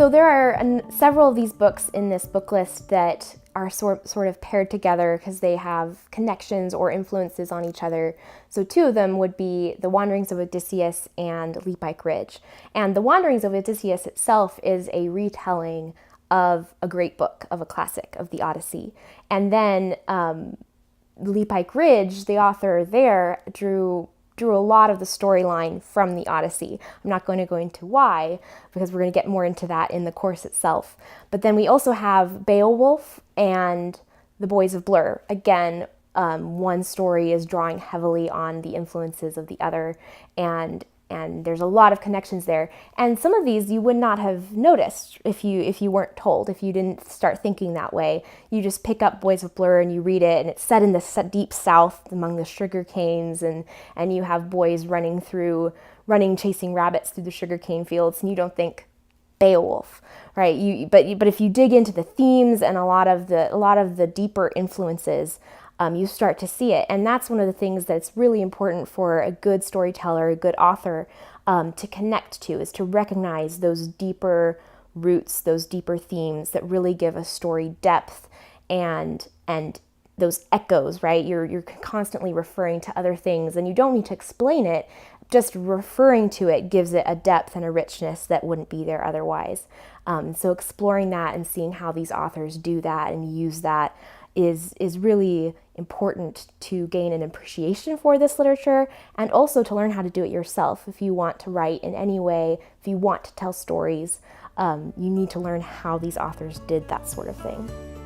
So there are several of these books in this book list that are sort of paired together because they have connections or influences on each other. So two of them would be The Wanderings of Odysseus and Leapike Ridge. And The Wanderings of Odysseus itself is a retelling of a great book, of a classic, of the Odyssey. And then Leapike Ridge, the author there drew a lot of the storyline from the Odyssey. I'm not going to go into why, because we're going to get more into that in the course itself. But then we also have Beowulf and The Boys of Blur. Again, one story is drawing heavily on the influences of the other, and there's a lot of connections there. And some of these you would not have noticed if you weren't told, if you didn't start thinking that way. You just pick up Boys of Blur and you read it, and it's set in the deep south among the sugar canes, and you have boys chasing rabbits through the sugar cane fields, and you don't think Beowulf, right? But if you dig into the themes and a lot of the deeper influences, you start to see it. And that's one of the things that's really important for a good storyteller, a good author, to connect to, is to recognize those deeper roots, those deeper themes that really give a story depth and those echoes, right? You're constantly referring to other things, and you don't need to explain it. Just referring to it gives it a depth and a richness that wouldn't be there otherwise. So exploring that and seeing how these authors do that and use that is really important to gain an appreciation for this literature, and also to learn how to do it yourself. If you want to write in any way, if you want to tell stories, you need to learn how these authors did that sort of thing.